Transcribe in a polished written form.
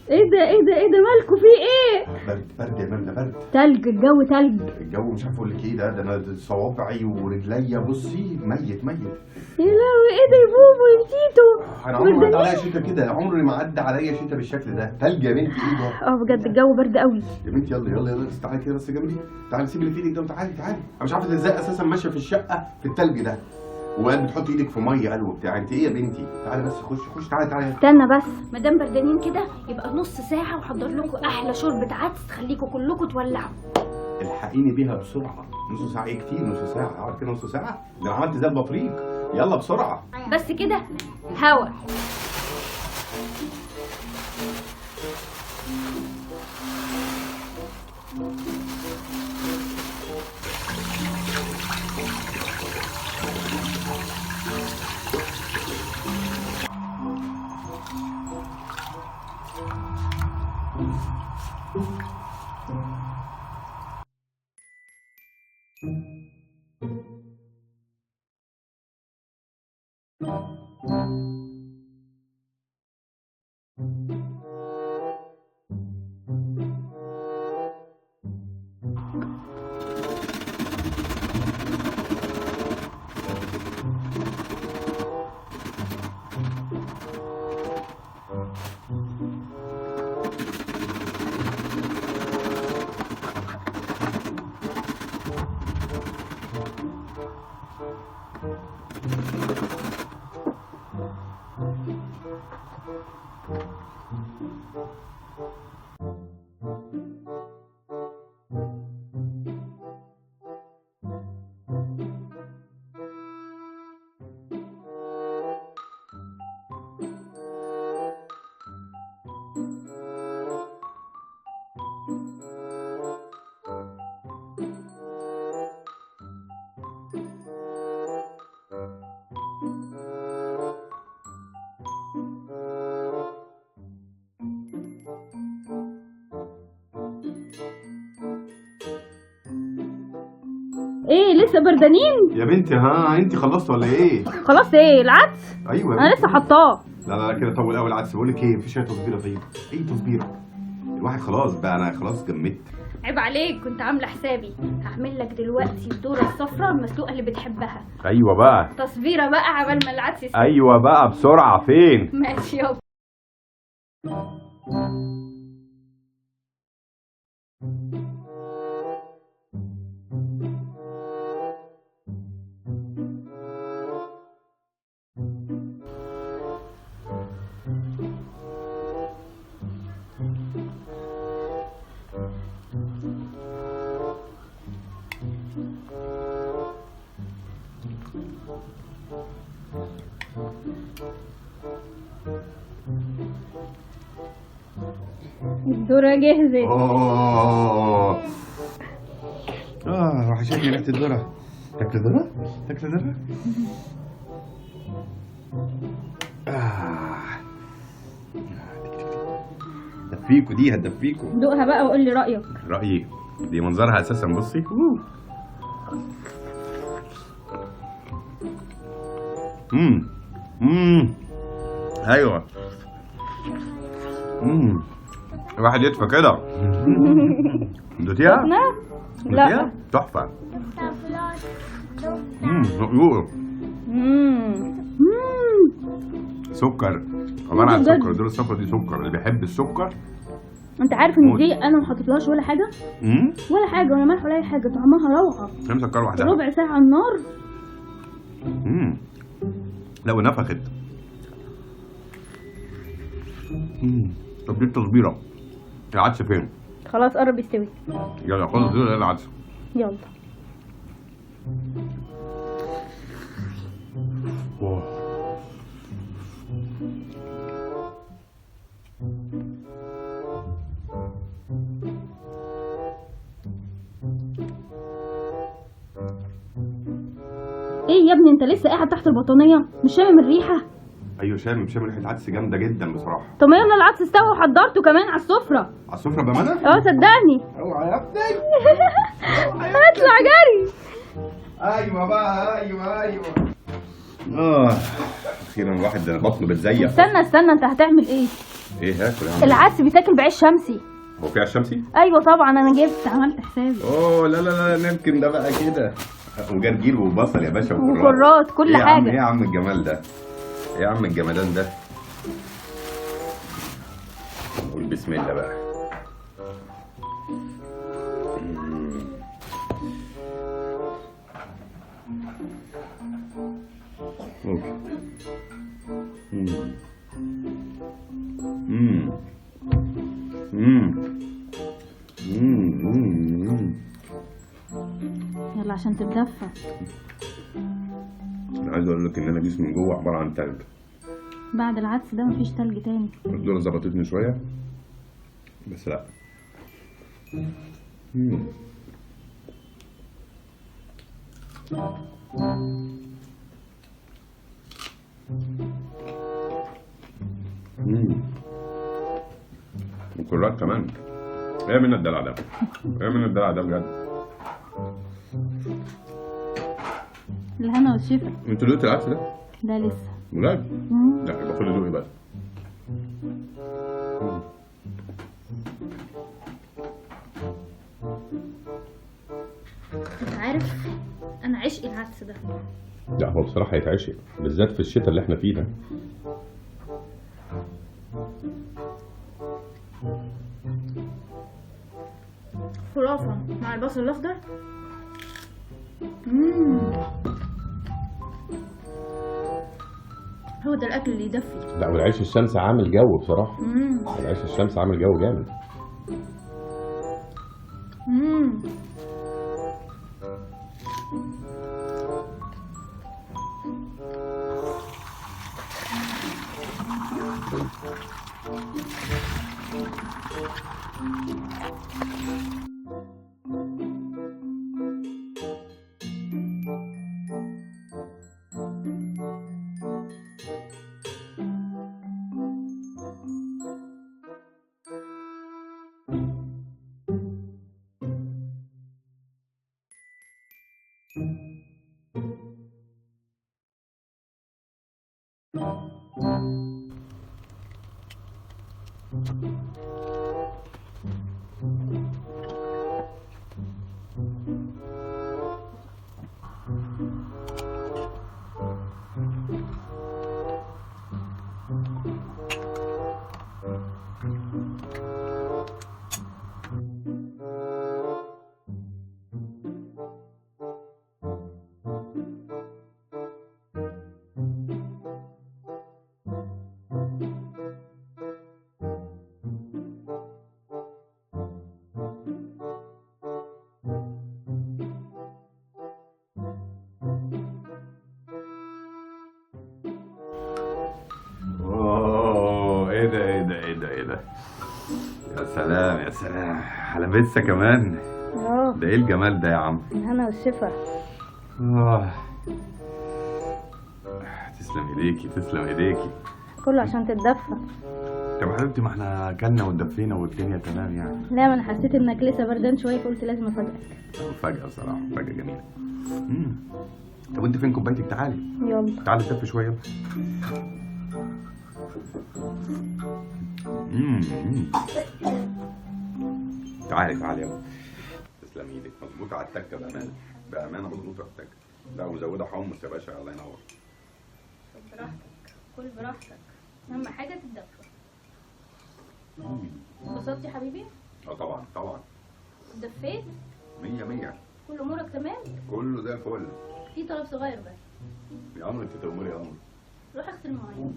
ايه ده ايه ده ايه ده، مالكوا في ايه؟ برد يا ماما، برد. تلج، الجو تلج. الجو مش عارف اقول لك ايه، ده انا صوابعي ورجليا بصي ميت. يا لهوي، ايه ده يا بوبو يا تيتو؟ انا عمري ما عدى عليا شتا كده، عمري ما عدى عليا شتا بالشكل ده. تلج يا بنتي، ايه ده؟ اه بجد الجو برد قوي يا بنتي يلا تعالي كده بس جنبي، تعالي سيبي اللي في ايدك ده وتعالي. انا مش عارفه ازاي اساسا ماشيه في الشقه في التلج ده، وقاعد بتحطي ايدك في ميه قلوه بتاع. انت ايه يا بنتي؟ تعالي بس خش تعالي. استنى بس، ما دام بردانين كده يبقى نص ساعه وحضر لكم احلى شوربه عدس تخليكم كلكم تولعوا. الحقيني بيها بسرعه. نص ساعه ايه كتير؟ نص ساعه اقعد كده نص ساعه؟ ده انا عملت زي البطريق. يلا بسرعه بس كده هوا. ايه لسه بردانين يا بنتي؟ ها انت خلصت ولا ايه؟ خلاص. ايه العدس؟ ايوه انا لسه حطاه. لا كده طول قوي العدس. بقول لك ايه، مفيش اي تصبيره؟ طيب اي تصبيره؟ الواحد خلاص بقى، انا خلاص جمدت. عيب عليك، كنت عامله حسابي هعمل لك دلوقتي الذره الصفراء المسلوقه اللي بتحبها. ايوه بقى، تصبيره بقى عبال ما العدس يستوي. ايوه بقى بسرعه. فين؟ ماشي يلا. الذرة جهزت. وحشتني ريحة الذرة. تاكل ذرة؟ هتدفيكوا دي، هتدفيكوا. دوقها بقى وقول لي رأيك. رأيي دي منظرها أساسا بصي. أيوه. الواحد يدفى كده. دوتيها؟ لا تحفة. مقلوق. سكر، عبارة عن سكر. دول الصفرا دي سكر، اللي بيحب السكر. انت عارف ان دي انا ما حطيتلهاش ولا حاجه؟ ولا حاجه، ولا ملح ولا اي حاجه، طعمها روعه. هي مسكر واحدة. ربع ساعه على النار. لا ونفخت. طب دي التصبيرة. العدس فين؟ خلاص قرب يستوي. يلا خد العدس. يلا. ايه يا ابني، انت لسه قاعد تحت البطانيه مش شامم الريحه؟ ايوه شامم ريحه عدس جامده جدا بصراحه. طب ما يلا العدس استوى وحضرته كمان على السفره. على السفره بامانه؟ اه صدقني. اوعى يا ابني. اطلع جري. ايوه بقى، ايوه. اخيرا الواحد بطنه بتزيق. استنى انت هتعمل ايه؟ ايه هاكل يا عم؟ العدس بيتاكل بعيش شمسي. هو في عيش شمسي؟ ايوه طبعا انا جبت عملت حسابي. اوه لا لا لا نمكن ده بقى كده. وجرجير وبصل يا باشا وكرات كل حاجه. ايه يا عم الجمال ده؟ ايه يا عم الجمدان ده؟ نقول بسم الله بقى. يلا عشان تتدفى. انا عايز اقول لك ان انا جسمي من جوه عباره عن تلج. بعد العدس ده مفيش تلج تاني. الدورة ظبطتني شويه بس لا. وكرات كمان. ايه من الدلع ده؟ ايه من الدلع ده بجد؟ الهنا والشفا. انتوا دوقتوا العدس ده؟ ده لسه. بجد؟ لا يبقى خد دوقي بقى. انت عارف انا عشق العدس ده. لا هو بصراحة يتعشق بالذات في الشتاء اللي احنا فيه ده. خرافة مع البصل الأخضر. هو ده الأكل اللي يدفي. لا والعيش الشمس عامل جو بصراحة. العيش الشمس عامل جو جامد. ايه ده يا سلام يا سلام على بيتزا كمان. ده ايه الجمال ده يا عم؟ الهنا والشفا. تسلم ايديكي تسلم ايديكي. كله عشان تتدفى. طب يا حبيبتي ما احنا اكلنا واتدفينا والدنيا تمام يعني. لا ما انا حسيت انك لسه بردان شويه فقلت لازم افاجئك. مفاجأة بصراحة مفاجأة جميلة. طب وانت فين كوبايتك؟ تعالي يلا تعالي اتدفي شوية. تعالي تعالي يلا. تسلم ايدك مظبوطة على التكة بأمانة بأمانة مظبوطة على التكة. لا ومزودة حمص يا باشا الله ينور. طب براحتك كل براحتك اهم حاجة تتدفى. انبسطت يا حبيبي؟ طبعا طبعا. اتدفيت؟ 100 كل امورك تمام؟ كله زي الفل. في طلب صغير بس. يا عمري انت تأمري يا عمري. روح اغسل مواعين.